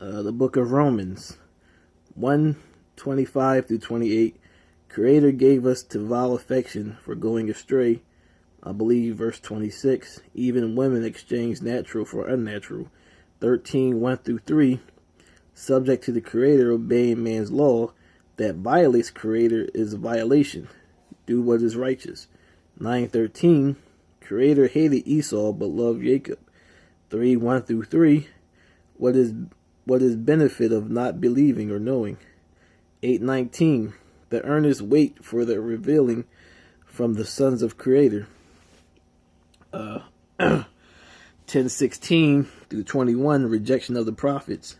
The book of Romans 1:25 through 28. Creator gave us to vile affection for going astray. I believe verse 26. Even women exchange natural for unnatural. 13:1 through 3. Subject to the Creator, obeying man's law that violates Creator is a violation. Do what is righteous. 9:13. Creator hated Esau but loved Jacob. 3:1 through 3. What is benefit of not believing or knowing? 8:19. The earnest wait for the revealing from the sons of Creator. 10:16 through 21. Rejection of the prophets.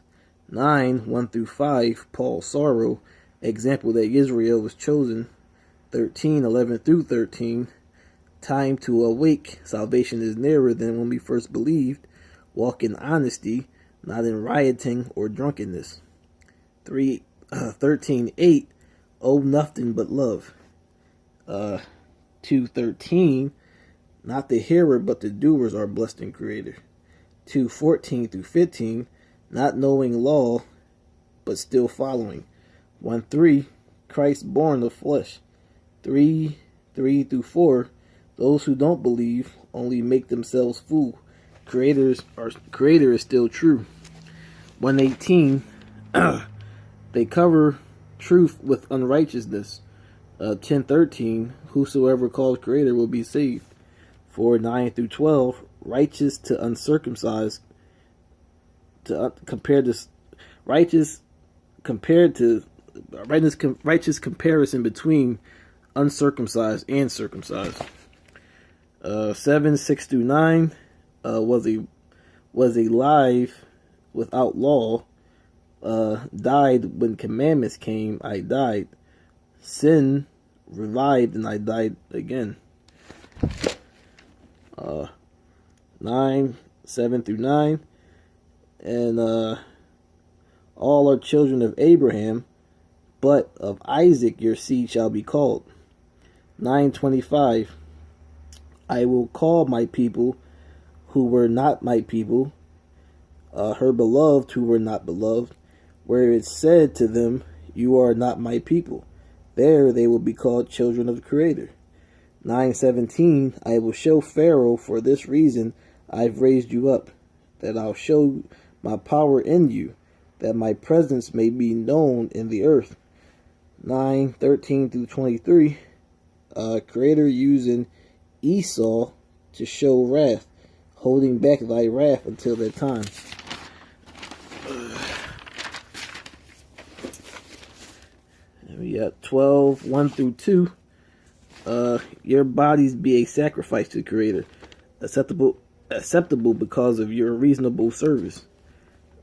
9:1 through 5. Paul's sorrow. Example that Israel was chosen. 13:11 through 13. Time to awake. Salvation is nearer than when we first believed. Walk in honesty, not in rioting or drunkenness. 13:8. Owe nothing but love. 2:13. Not the hearer but the doers are blessed in Creator. 2:14 through 15. Not knowing law but still following. 1:3. Christ born of flesh. 3:3 through 4. Those who don't believe only make themselves fool. Creator is still true. 1:18. They cover truth with unrighteousness. 10:13. Whosoever calls Creator will be saved. 4:9 through 12. Righteous to uncircumcised. Righteous comparison between uncircumcised and circumcised. 7:6 through 9. Was alive without law. Died when commandments came. I died. Sin revived and I died again. 7 through 9. And all are children of Abraham, but of Isaac your seed shall be called. 9:25. I will call my people who were not my people, her beloved who were not beloved, where it said to them, you are not my people. There they will be called children of the Creator. 9:17. I will show Pharaoh for this reason I've raised you up, that I'll show my power in you, that my presence may be known in the earth. 9:13 through 23. Creator using Esau to show wrath, holding back thy wrath until that time. We got 12:1 through 2. Your bodies be a sacrifice to the Creator, acceptable because of your reasonable service.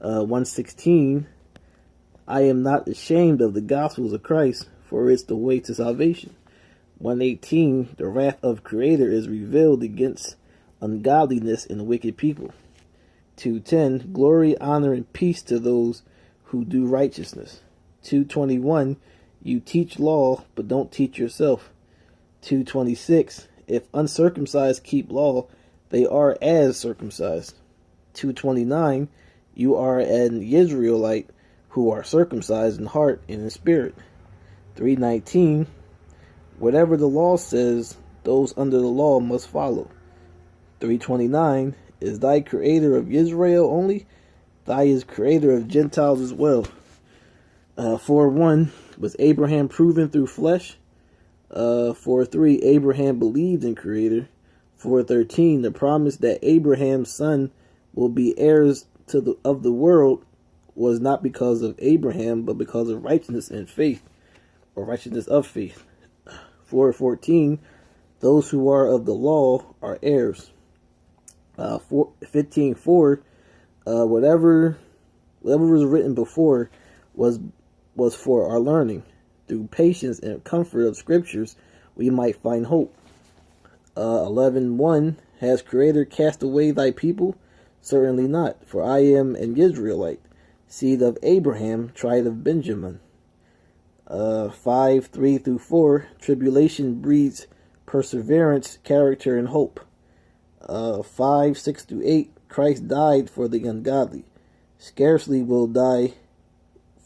1:16. I am not ashamed of the gospels of Christ, for it's the way to salvation. 1:18. The wrath of Creator is revealed against ungodliness and wicked people. 2:10. Glory, honor, and peace to those who do righteousness. 2:21. You teach law, but don't teach yourself. 2:26. If uncircumcised keep law, they are as circumcised. 2:29. You are an Israelite who are circumcised in heart and in spirit. 3:19. Whatever the law says, those under the law must follow. 3:29. Is thy Creator of Israel only? Thy is Creator of Gentiles as well. 4:1. Was Abraham proven through flesh? 4:3. Abraham believed in Creator. 4:13. The promise that Abraham's son will be heirs of the world was not because of Abraham, but because of righteousness and faith, or righteousness of faith. 4:14. Those who are of the law are heirs. 15:4. Whatever was written before was for our learning. Through patience and comfort of scriptures, we might find hope. 11:1. Has Creator cast away thy people? Certainly not, for I am an Israelite, seed of Abraham, tribe of Benjamin. 5:3 through 4. Tribulation breeds perseverance, character, and hope. 5:6 through 8. Christ died for the ungodly. scarcely will die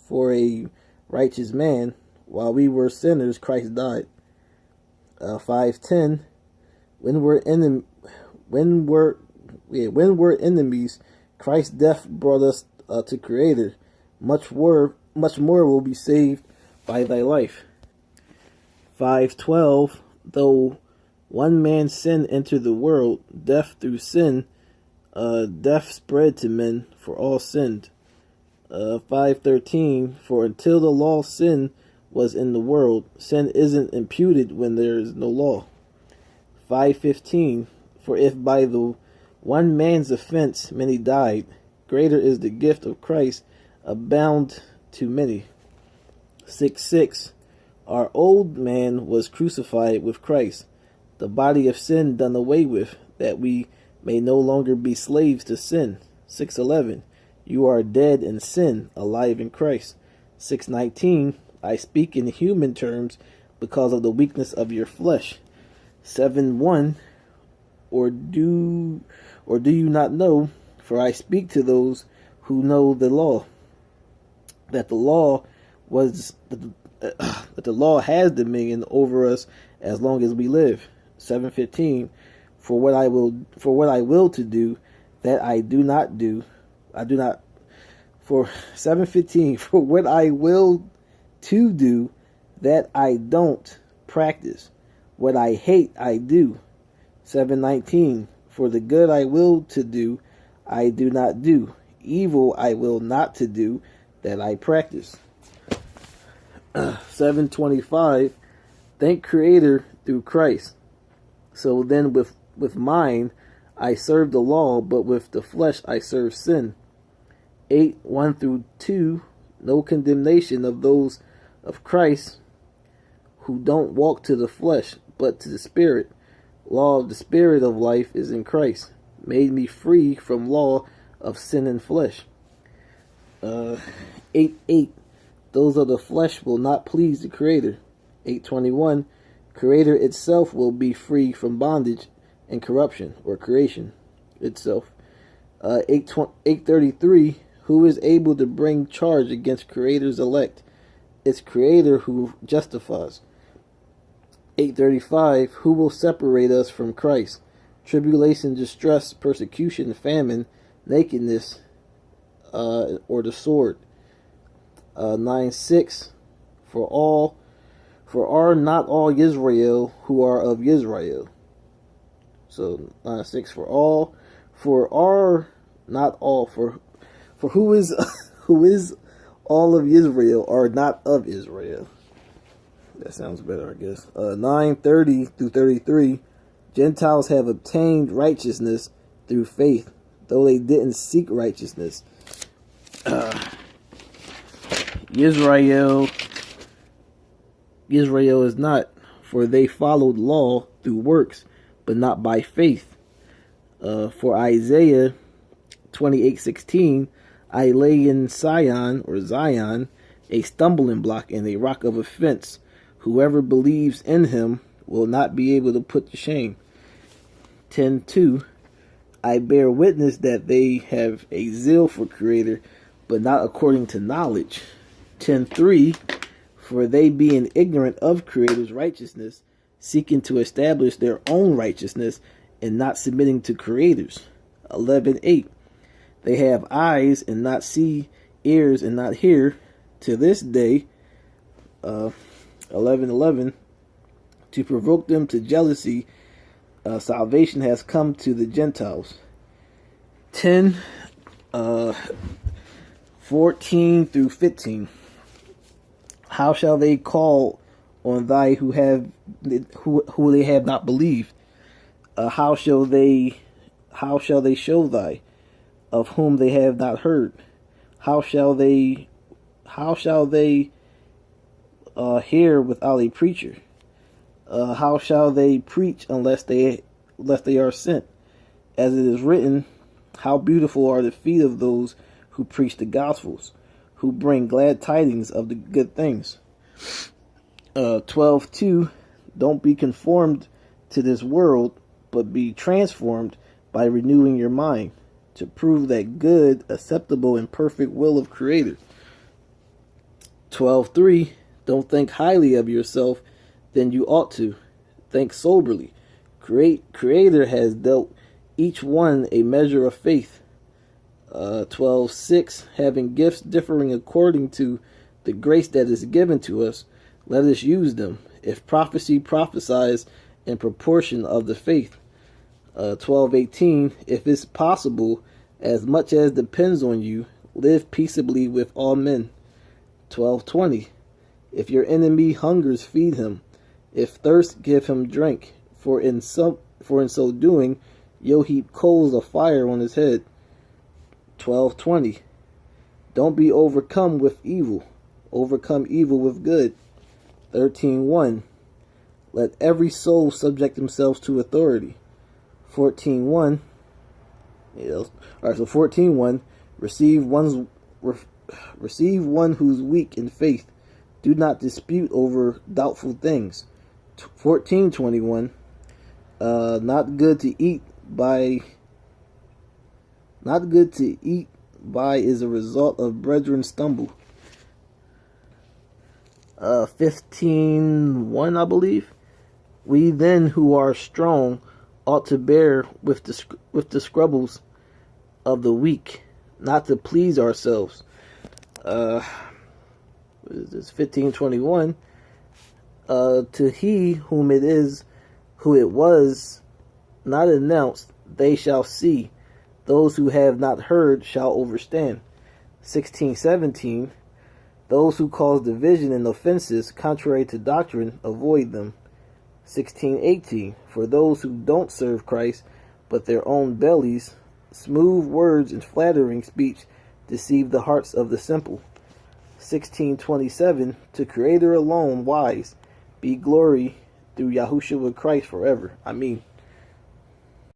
for a righteous man. While we were sinners, Christ died. 5:10. When we're enemies, Christ's death brought us to Creator. Much more will be saved by thy life. 5:12. Though one man's sin entered the world, death through sin, death spread to men, for all sinned. 5:13. For until the law, sin was in the world. Sin isn't imputed when there is no law. 5:15. For if by the one man's offense many died, greater is the gift of Christ abound to many. 6:6. Our old man was crucified with Christ, the body of sin done away with, that we may no longer be slaves to sin. 6:11. You are dead in sin, alive in Christ. 6:19. I speak in human terms because of the weakness of your flesh. 7:1. Or do you not know? For I speak to those who know the law, that the law has dominion over us as long as we live. 7:15. For what I will to do, that I do not do. For 7:15. For what I will to do, that I don't practice. What I hate, I do. 7:19. For the good I will to do, I do not do. Evil I will not to do, that I practice. 7:25. Thank Creator through Christ. So then with mine I serve the law, but with the flesh I serve sin. 8:1-2. No condemnation of those of Christ who don't walk to the flesh, but to the Spirit. Law of the Spirit of life is in Christ. Made me free from law of sin and flesh. 8:8. Those of the flesh will not please the Creator. 8:21. Creator itself will be free from bondage and corruption, or creation itself. 8:33. Who is able to bring charge against Creator's elect? It's Creator who justifies. 8:35. Who will separate us from Christ? Tribulation, distress, persecution, famine, nakedness, or the sword. 9:6. For are not all Israel who are of Israel. So 9:6. For are not all, for who is who is all of Israel are not of Israel. That sounds better, I guess. 9:30-33. Gentiles have obtained righteousness through faith, though they didn't seek righteousness. Israel is not, for they followed law through works, but not by faith. For Isaiah 28:16, I lay in Zion, a stumbling block and a rock of offense. Whoever believes in him will not be able to put to shame. 10:2, I bear witness that they have a zeal for Creator, but not according to knowledge. 10:3, for they being ignorant of Creator's righteousness, seeking to establish their own righteousness, and not submitting to Creator's. 11:8, they have eyes and not see, ears and not hear, to this day. 11:11, to provoke them to jealousy, salvation has come to the Gentiles. 10:14-15, how shall they call on thy who they have not believed? How shall they show thy of whom they have not heard? How shall they hear without a preacher? How shall they preach unless they are sent? As it is written, how beautiful are the feet of those who preach the Gospels, who bring glad tidings of the good things. 12:2, don't be conformed to this world, but be transformed by renewing your mind. to prove that good, acceptable, and perfect will of Creator. 12:3. Don't think highly of yourself than you ought to. Think soberly. Creator has dealt each one a measure of faith. 12:6. Having gifts differing according to the grace that is given to us, let us use them. If prophecy, prophesies in proportion of the faith. 12:18. If it's possible, as much as depends on you, live peaceably with all men. 12:20. If your enemy hungers, feed him. If thirst, give him drink. For in so doing, you'll heap coals of fire on his head. 12:20. Don't be overcome with evil. Overcome evil with good. 13:1. Let every soul subject themselves to authority. 14:1. Alright, so 14:1. Receive one who's weak in faith. Do not dispute over doubtful things. 14:21. Not good to eat by is a result of brethren stumble. 15:1, I believe. We then who are strong ought to bear with the scruples of the weak, not to please ourselves. What is this? 15:21. To he who it was not announced, they shall see. Those who have not heard shall overstand. 16:17. Those who cause division and offenses contrary to doctrine, avoid them. 16:18. For those who don't serve Christ, but their own bellies, smooth words and flattering speech deceive the hearts of the simple. 16:27. To Creator alone wise be glory through Yahushua Christ forever. Amen.